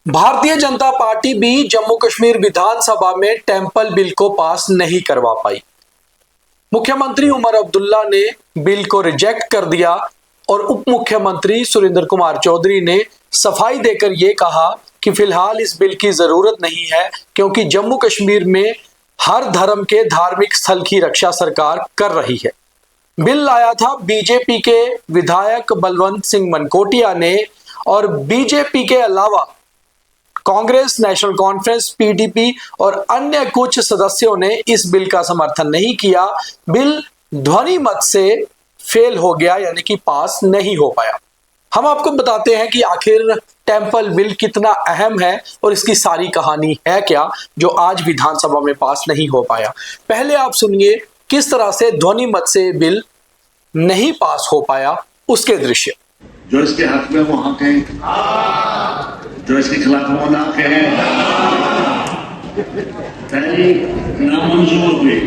Bharatiya Janata party भी जम्मू कश्मीर विधानसभा में temple bill को पास नहीं करवा पाई। मुख्यमंत्री उमर अब्दुल्ला ने बिल को रिजेक्ट कर दिया और उप मुख्यमंत्री सुरेंद्र कुमार चौधरी ने सफाई देकर यह कहा कि फिलहाल इस बिल की जरूरत नहीं है, क्योंकि जम्मू कश्मीर में हर धर्म के धार्मिक स्थल की रक्षा सरकार कर रही है। बिल लाया था बीजेपी के विधायक बलवंत सिंह मनकोटिया ने, और बीजेपी के अलावा कांग्रेस, नेशनल कॉन्फ्रेंस, पीडीपी और अन्य कुछ सदस्यों ने इस बिल का समर्थन नहीं किया। बिल ध्वनि मत से फेल हो गया, यानी कि पास नहीं हो पाया। हम आपको बताते हैं कि आखिर टेम्पल बिल कितना अहम है और इसकी सारी कहानी है क्या, जो आज विधानसभा में पास नहीं हो पाया। पहले आप सुनिए किस तरह से ध्वनि मत से बिल नहीं पास हो पाया, उसके दृश्य। जो इसके हक में वो हक है, जो इसके खिलाफ वो ना कहे, पहली नामंजूर हुई।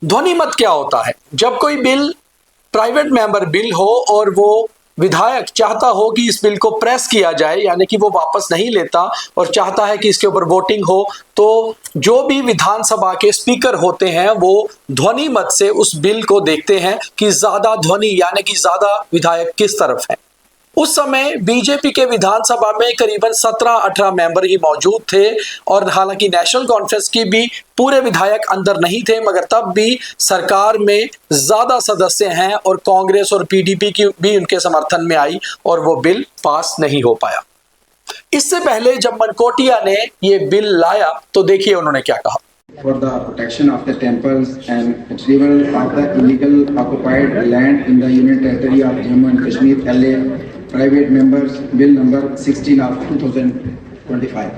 ध्वनि मत क्या होता है? जब कोई बिल प्राइवेट मेंबर बिल हो और वो विधायक चाहता हो कि इस बिल को प्रेस किया जाए, यानी कि वो वापस नहीं लेता और चाहता है कि इसके ऊपर वोटिंग हो, तो जो भी विधानसभा के स्पीकर होते हैं वो ध्वनि मत से उस बिल को देखते हैं कि ज्यादा ध्वनि यानी कि ज्यादा विधायक किस तरफ है। उस समय बीजेपी के विधानसभा में करीबन 17-18 मेंबर ही मौजूद थे, और हालांकि नेशनल कॉन्फ्रेंस की भी पूरे विधायक अंदर नहीं थे, मगर तब भी सरकार में ज्यादा सदस्य हैं और कांग्रेस और पीडीपी की भी उनके समर्थन में आई और वो बिल पास नहीं हो पाया। इससे पहले जब मनकोटिया ने ये बिल लाया तो देखिए उन्होंने क्या कहा। For the protection of the temples and retrieval of the illegal occupied land in the Union Territory of Jammu and Kashmir, LA, private members, Bill number 16 of 2025।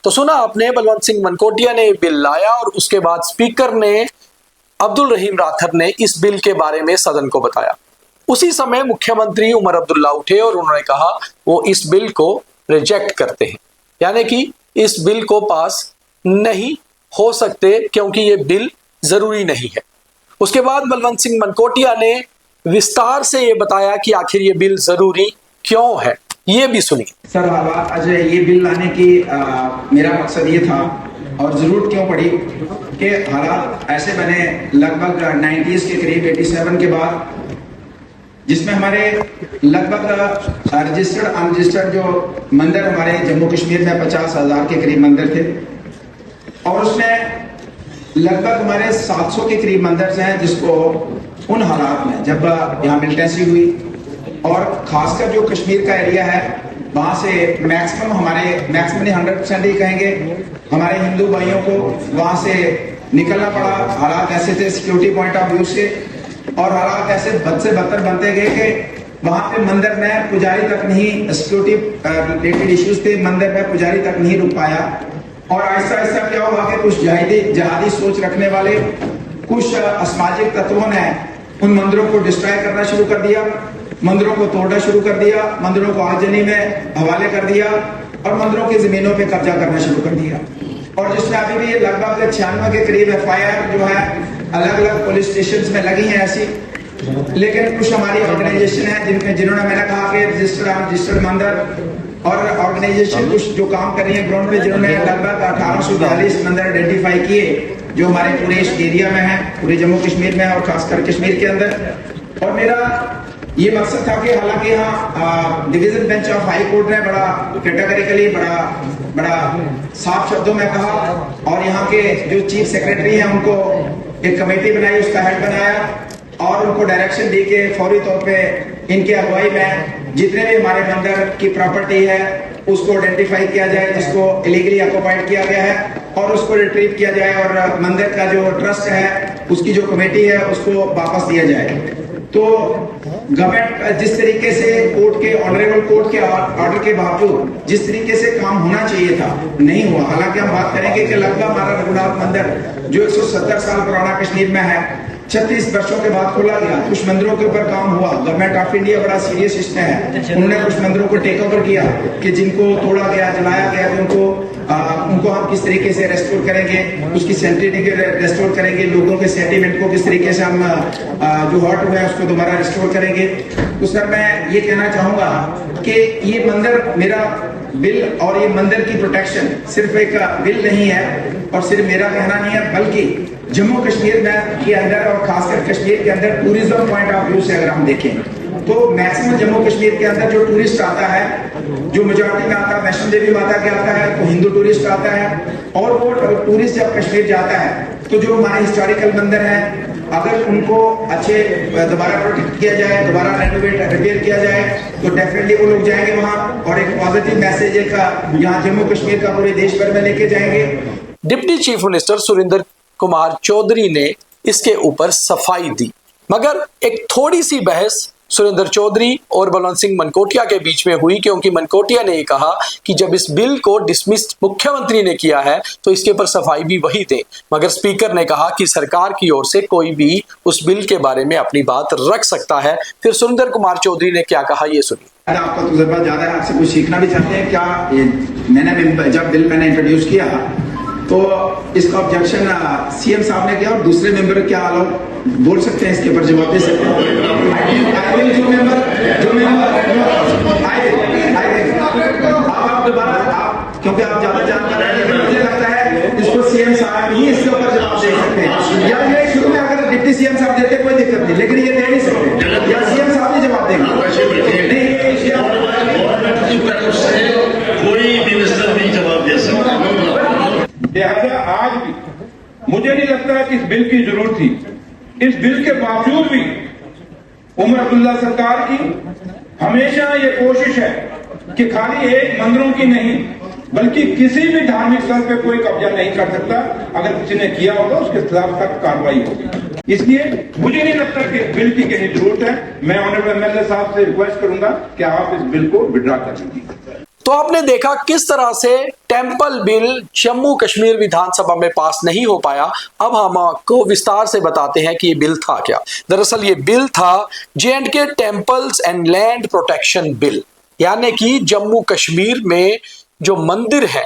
तो सुना आपने, बलवंत सिंह मनकोटिया ने बिल लाया और उसके बाद स्पीकर ने अब्दुल रहीम राठर ने इस बिल के बारे में सदन को बताया। उसी समय मुख्यमंत्री उमर अब्दुल्ला उठे और उन्होंने कहा वो इस बिल को रिजेक्ट करते हैं, यानी कि इस बिल को पास नहीं हो सकते क्योंकि ये बिल जरूरी नहीं है। उसके बाद बलवंत सिंह मनकोटिया ने विस्तार से ये बताया कि आखिर ये बिल जरूरी क्यों है, ये भी सुनिए। सर, आज ये बिल लाने की मेरा मकसद ये था और जरूरत क्यों पड़ी कि हालात ऐसे बने लगभग 90s के करीब 87 के बाद, जिसमें हमारे लगभग रजिस्टर्ड अनरजिस्टर्ड जो मंदिर हमारे जम्मू कश्मीर में 50,000 के करीब मंदिर थे, और उसमें लगभग हमारे 700 के करीब मंदिर हैं जिसको उन हालात में जब यहाँ मिलिटेंसी हुई, और खासकर जो कश्मीर का एरिया है वहां से मैक्सिमम 100% ही कहेंगे हमारे हिंदू भाइयों को वहां से निकलना पड़ा। हालात ऐसे थे सिक्योरिटी पॉइंट ऑफ व्यू से, और हालात ऐसे बद से बदतर बनते गए कि वहां पे मंदिर में पुजारी तक नहीं, सिक्योरिटी रिलेटेड इश्यूज थे, मंदिर में पुजारी तक नहीं रुक पाया। और ऐसा ऐसा क्या हुआ कि कुछ जहादी सोच रखने वाले कुछ असामाजिक तत्वों ने उन मंदिरों को डिस्ट्रॉय करना शुरू कर दिया, मंदिरों को तोड़ना शुरू कर दिया, मंदिरों को आगजनी में हवाले कर दिया और मंदिरों की जमीनों पे कब्जा करना शुरू कर दिया। और जिसमें अभी भी लगभग 96 के करीब FIR जो है अलग अलग पुलिस स्टेशन में लगी है ऐसी, लेकिन कुछ हमारी ऑर्गेनाइजेशन है जिन्होंने मैंने कहा कि रजिस्टर्ड मंदिर और ऑर्गेनाइजेशन कुछ जो काम कर रही है ग्राउंड पे, जिन्होंने लगभग 1842 मंदिर आइडेंटिफाई किए जो हमारे पूरे इस एरिया में है, पूरे जम्मू कश्मीर में है और खासकर कश्मीर के अंदर। और मेरा ये मकसद था कि हालांकि यहाँ division bench of high court ने बड़ा कैटेगरिकली बड़ा साफ शब्दों में कहा, और यहाँ के जो चीफ सेक्रेटरी हैं उनको एक कमेटी बनाई, उसका हेड बनाया और उनको डायरेक्शन दी कि फौरी तौर पे इनके अगुवाई में जितने भी हमारे मंदिर की प्रॉपर्टी है उसको आइडेंटिफाई किया जाए जिसको इलीगली ऑक्युपाइड किया गया है, और उसको रिट्रीव किया जाए और मंदिर का जो ट्रस्ट है उसकी जो कमेटी है उसको वापस दिया जाए। तो गवर्नमेंट जिस तरीके से कोर्ट के ऑनरेबल कोर्ट के ऑर्डर के बावजूद जिस तरीके से काम होना चाहिए था नहीं हुआ। हालांकि हम बात करेंगे कि लगभग हमारा रघुनाथ मंदिर जो 170 साल पुराना कश्मीर में है 36 वर्षों के बाद खोला गया, कुछ मंदिरों के ऊपर काम हुआ। गवर्नमेंट ऑफ इंडिया बड़ा सीरियस इसमें है, उन्होंने कुछ मंदिरों को टेक ओवर किया कि जिनको तोड़ा गया, जलाया गया, तो उनको उनको हम किस तरीके से रेस्टोर करेंगे, उसकी सेंटिटी रेस्टोर करेंगे, लोगों के सेंटिमेंट को किस तरीके से हम जो हर्ट हुआ है उसको दोबारा रिस्टोर करेंगे। तो सर मैं ये कहना चाहूंगा कि ये मंदिर मेरा बिल और ये मंदिर की प्रोटेक्शन सिर्फ एक बिल नहीं है और सिर्फ मेरा कहना नहीं है, बल्कि जम्मू कश्मीर में के अंदर और खासकर कश्मीर के अंदर टूरिज्म पॉइंट ऑफ व्यू से अगर हम देखें तो मैक्सिमम जम्मू कश्मीर के अंदर जो टूरिस्ट आता है, जो मेजॉरिटी में आता है वैष्णो देवी माता के आता है, तो हिंदू टूरिस्ट आता है, और वो टूरिस्ट जब कश्मीर जाता है तो जो हमारे हिस्टोरिकल मंदिर हैं अगर उनको अच्छे दोबारा प्रोटेक्ट किया जाए, दोबारा रेनोवेट रिपेयर किया जाए तो डेफिनेटली वो लोग जाएंगे वहां और एक पॉजिटिव मैसेज का यहाँ जम्मू कश्मीर का पूरे देश भर में लेके जाएंगे। Deputy chief minister Surendra Kumar Chaudhary ने इसके ऊपर सफाई दी, मगर एक थोड़ी सी बहस सुरेंद्र चौधरी और बलवंत सिंह मनकोटिया के बीच में हुई, क्योंकि मनकोटिया ने कहा कि जब इस बिल को डिसमिस मुख्यमंत्री ने किया है तो इसके ऊपर सफाई भी वही दें, मगर स्पीकर ने कहा कि सरकार की ओर से कोई भी उस बिल के बारे में अपनी बात रख सकता है। फिर सुरेंद्र कुमार चौधरी ने क्या कहा, ये सुनिए। आपका तजुर्बा ज्यादा है, आपसे कुछ सीखना भी चाहते हैं क्या? मैंने जब बिल मैंने इंट्रोड्यूस किया तो इसका ऑब्जेक्शन सीएम साहब ने किया और दूसरे मेंबर क्या बोल सकते हैं, इसके ऊपर जवाब दे सकते हैं? आप दोबारा आप क्योंकि आप ज्यादा जानकार हैं, लेकिन मुझे लगता है इसको सीएम साहब ही इसके ऊपर जवाब दे सकते हैं, या ये शुरू में अगर डिप्टी सीएम साहब देते कोई दिक्कत नहीं, लेकिन ये दे नहीं सकते, या सीएम साहब ही जवाब देंगे। कोई मिनिस्टर नहीं जवाब दे सकता। लिहाजा आज भी मुझे नहीं लगता है कि इस बिल की जरूरत थी। इस बिल के बावजूद भी उमर अब्दुल्ला सरकार की हमेशा ये कोशिश है कि खाली एक मंदिरों की नहीं बल्कि किसी भी धार्मिक स्थल पे कोई कब्जा नहीं कर सकता, अगर किसी ने किया होगा उसके खिलाफ सख्त कार्रवाई होगी। इसलिए मुझे नहीं लगता कि इस बिल की कहीं जरूरत है। मैं ऑनरेबल एमएलए साहब से रिक्वेस्ट करूंगा कि आप इस बिल को विड्रॉ कर लीजिए। तो आपने देखा किस तरह से टेंपल बिल जम्मू कश्मीर विधानसभा में पास नहीं हो पाया। अब हम आपको विस्तार से बताते हैं कि ये बिल था क्या। दरअसल ये बिल था J&K temples and land protection bill, यानी कि जम्मू कश्मीर में जो मंदिर हैं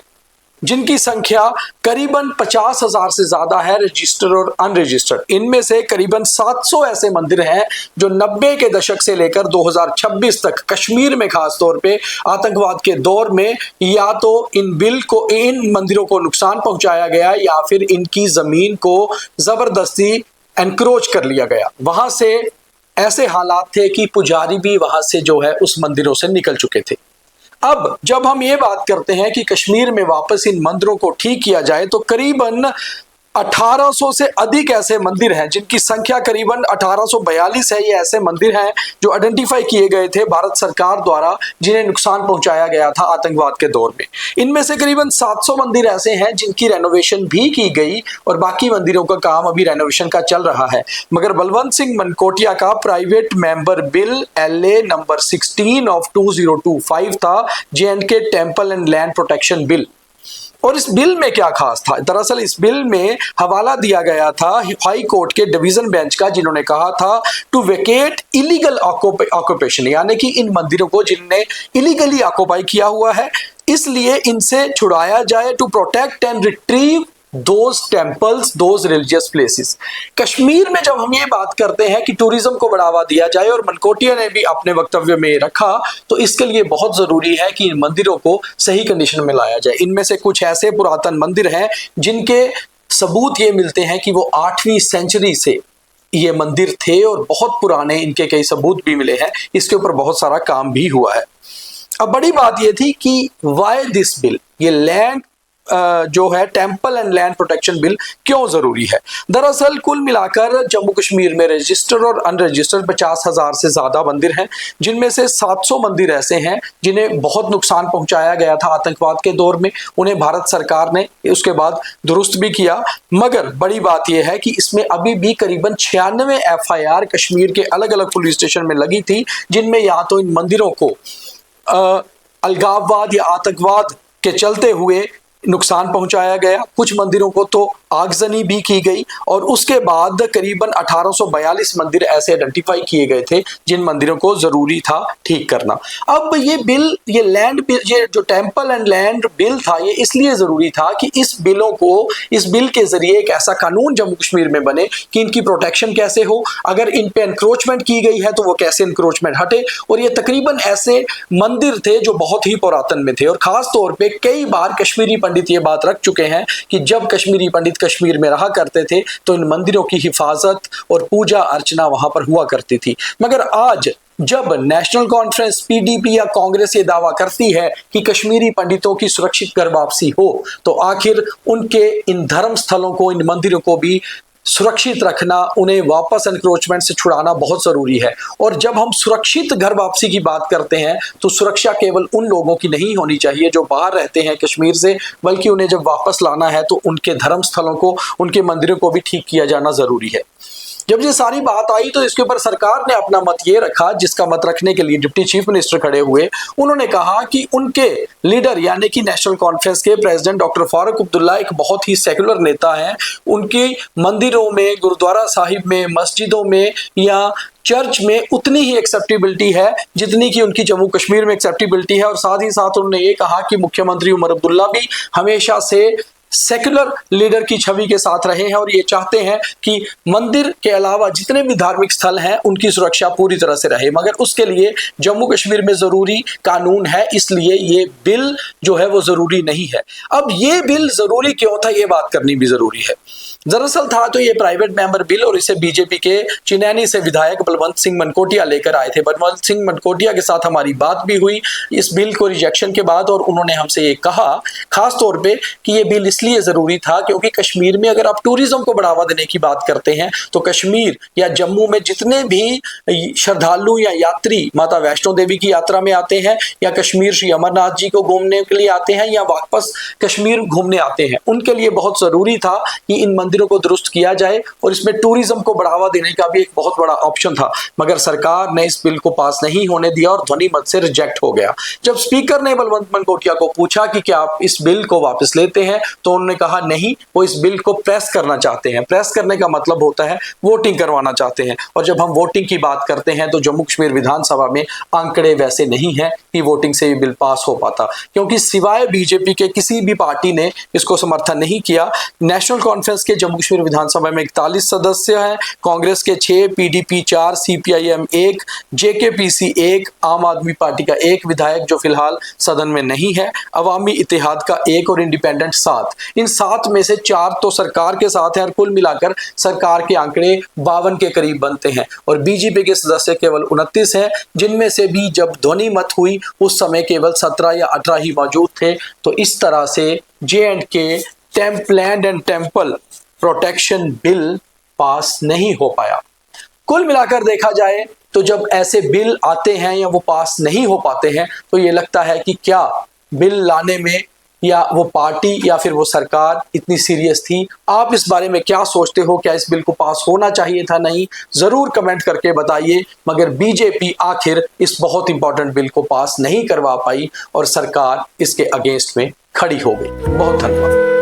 जिनकी संख्या करीबन 50,000 से ज्यादा है, रजिस्टर्ड और अनरजिस्टर्ड, इनमें से करीबन 700 ऐसे मंदिर हैं जो 90 के दशक से लेकर 2026 तक कश्मीर में खास तौर पे आतंकवाद के दौर में या तो इन मंदिरों को नुकसान पहुंचाया गया या फिर इनकी जमीन को जबरदस्ती एनक्रोच कर लिया गया। वहां से ऐसे हालात थे कि पुजारी भी वहां से जो है उस मंदिरों से निकल चुके थे। अब जब हम ये बात करते हैं कि कश्मीर में वापस इन मंदिरों को ठीक किया जाए तो करीबन 1800 से अधिक ऐसे मंदिर हैं जिनकी संख्या करीबन 1842 है। ये ऐसे मंदिर हैं जो आइडेंटिफाई किए गए थे भारत सरकार द्वारा जिन्हें नुकसान पहुंचाया गया था आतंकवाद के दौर में। इनमें से करीबन 700 मंदिर ऐसे हैं जिनकी रेनोवेशन भी की गई और बाकी मंदिरों का काम अभी रेनोवेशन का चल रहा है। मगर बलवंत सिंह मनकोटिया का private member bill LA number 16 of 2025 था, J&K temple and land protection bill. और इस बिल में क्या खास था? दरअसल इस बिल में हवाला दिया गया था हाई कोर्ट के डिवीजन बेंच का, जिन्होंने कहा था टू वेकेट इलीगल ऑक्यूपेशन, यानी कि इन मंदिरों को जिनने इलीगली ऑक्यूपाई किया हुआ है इसलिए इनसे छुड़ाया जाए, to protect and retrieve those temples, those religious places. Kashmir में जब हम ये बात करते हैं कि टूरिज्म को बढ़ावा दिया जाए, और मनकोटिया ने भी अपने वक्तव्य में रखा, तो इसके लिए बहुत जरूरी है कि इन मंदिरों को सही कंडीशन में लाया जाए। इनमें से कुछ ऐसे पुरातन मंदिर हैं जिनके सबूत ये मिलते हैं कि वो 8वीं सेंचुरी से ये मंदिर थे और बहुत पुराने इनके कई सबूत भी मिले हैं। इसके ऊपर बहुत सारा काम भी हुआ है। अब बड़ी बात ये थी कि वाई दिस बिल, ये लैंड जो है temple and land protection bill क्यों जरूरी है। दरअसल कुल मिलाकर जम्मू कश्मीर में रजिस्टर्ड और अनरजिस्टर्ड 50,000 से ज्यादा मंदिर हैं, जिनमें से 700 मंदिर ऐसे हैं जिन्हें बहुत नुकसान पहुंचाया गया था आतंकवाद के दौर में। उन्हें भारत सरकार ने उसके बाद दुरुस्त भी किया। मगर बड़ी बात यह है कि इसमें अभी भी करीबन 96 FIR कश्मीर के अलग अलग पुलिस स्टेशन में लगी थी, जिनमें या तो इन मंदिरों को अलगाववाद या आतंकवाद के चलते हुए नुकसान पहुंचाया गया, कुछ मंदिरों को तो आगजनी भी की गई और उसके बाद करीबन 1842 मंदिर ऐसे आइडेंटिफाई किए गए थे जिन मंदिरों को जरूरी था ठीक करना। अब ये बिल, ये लैंड बिल, ये जो टेंपल एंड लैंड बिल था, ये इसलिए जरूरी था कि इस बिल के जरिए एक ऐसा कानून जम्मू कश्मीर में बने कि इनकी प्रोटेक्शन कैसे हो, अगर इन पे एनक्रोचमेंट की गई है तो वो कैसे एनक्रोचमेंट हटे। और ये तकरीबन ऐसे मंदिर थे जो बहुत ही पुरातन में थे और खास तौर पे कई बार कश्मीरी पंडित ये बात रख चुके हैं कि जब कश्मीरी पंडित कश्मीर में रहा करते थे तो इन मंदिरों की हिफाजत और पूजा अर्चना वहां पर हुआ करती थी। मगर आज जब नेशनल कॉन्फ्रेंस, पीडीपी या कांग्रेस ये दावा करती है कि कश्मीरी पंडितों की सुरक्षित घर वापसी हो, तो आखिर उनके इन धर्म स्थलों को, इन मंदिरों को भी सुरक्षित रखना, उन्हें वापस एनक्रोचमेंट से छुड़ाना बहुत जरूरी है। और जब हम सुरक्षित घर वापसी की बात करते हैं तो सुरक्षा केवल उन लोगों की नहीं होनी चाहिए जो बाहर रहते हैं कश्मीर से, बल्कि उन्हें जब वापस लाना है तो उनके धर्म स्थलों को, उनके मंदिरों को भी ठीक किया जाना जरूरी है। जब ये सारी बात आई तो इसके ऊपर सरकार ने अपना मत ये रखा, जिसका मत रखने के लिए डिप्टी चीफ मिनिस्टर खड़े हुए। उन्होंने कहा कि उनके लीडर यानी कि नेशनल कॉन्फ्रेंस के प्रेसिडेंट डॉक्टर फारूक अब्दुल्ला एक बहुत ही सेकुलर नेता हैं। उनके मंदिरों में, गुरुद्वारा साहिब में, मस्जिदों में या चर्च में उतनी ही एक्सेप्टेबिलिटी है जितनी कि उनकी जम्मू कश्मीर में एक्सेप्टेबिलिटी है। और साथ ही साथ उन्होंने ये कहा कि मुख्यमंत्री उमर अब्दुल्ला भी हमेशा से सेक्युलर लीडर की छवि के साथ रहे हैं और ये चाहते हैं कि मंदिर के अलावा जितने भी धार्मिक स्थल हैं उनकी सुरक्षा पूरी तरह से रहे। मगर उसके लिए जम्मू कश्मीर में जरूरी कानून है, इसलिए ये बिल जो है वो जरूरी नहीं है। अब ये बिल जरूरी क्यों था, ये बात करनी भी जरूरी है। दरअसल था तो ये प्राइवेट मेंबर बिल और इसे बीजेपी के चिनैनी से विधायक बलवंत सिंह मनकोटिया लेकर आए थे। बलवंत सिंह मनकोटिया के साथ हमारी बात भी हुई इस बिल को रिजेक्शन के बाद और उन्होंने हमसे ये कहा खास तौर पे कि ये बिल इसलिए जरूरी था क्योंकि कश्मीर में अगर आप टूरिज्म को बढ़ावा देने की बात करते हैं तो कश्मीर या जम्मू में जितने भी श्रद्धालु या यात्री माता वैष्णो देवी की यात्रा में आते हैं या कश्मीर श्री अमरनाथ जी को घूमने के लिए आते हैं या वापस कश्मीर घूमने आते हैं, उनके लिए बहुत जरूरी था कि इन मंदिरों को दुरुस्त किया जाए और इसमें टूरिज्म को बढ़ावा देने का भी एक बहुत बड़ा ऑप्शन था। मगर सरकार ने इस बिल को पास नहीं होने दिया और ध्वनि मत से रिजेक्ट हो गया। जब स्पीकर ने बलवंत मनकोटिया को पूछा कि क्या आप इस बिल को वापस लेते हैं तो उन्होंने कहा नहीं, वो इस बिल को प्रेस करना चाहते हैं। प्रेस करने का मतलब होता है वोटिंग करवाना चाहते हैं। और जब हम वोटिंग की बात करते हैं तो जम्मू कश्मीर विधानसभा में आंकड़े वैसे नहीं हैं कि वोटिंग से ये बिल पास हो पाता, क्योंकि सिवाय बीजेपी के किसी भी पार्टी ने इसको समर्थन नहीं किया। नेशनल कॉन्फ्रेंस के जम्मू कश्मीर विधानसभा में 41 सदस्य हैं, कांग्रेस के 6, पीडीपी 4, सीपीआईएम 1, जेकेपीसी 1, आम आदमी पार्टी का 1 विधायक जो फिलहाल सदन में नहीं है, अवामी इत्तेहाद का 1 और इंडिपेंडेंट 7। इन 7 में से 4 तो सरकार के साथ है और कुल मिलाकर सरकार के आंकड़े 52 के करीब बनते हैं और बीजेपी के सदस्य केवल 29 हैं, जिनमें से भी जब ध्वनि मत हुई उस समय केवल 17 या 18 ही मौजूद थे। तो इस तरह से J&K land and temple protection bill pass नहीं हो पाया। कुल मिलाकर देखा जाए तो जब ऐसे बिल आते हैं या वो पास नहीं हो पाते हैं तो ये लगता है कि क्या बिल लाने में या वो पार्टी या फिर वो सरकार इतनी सीरियस थी। आप इस बारे में क्या सोचते हो? क्या इस बिल को पास होना चाहिए था? नहीं, जरूर कमेंट करके बताइए। मगर बीजेपी आखिर इस बहुत इंपॉर्टेंट बिल को पास नहीं करवा पाई और सरकार इसके अगेंस्ट में खड़ी हो गई। बहुत धन्यवाद।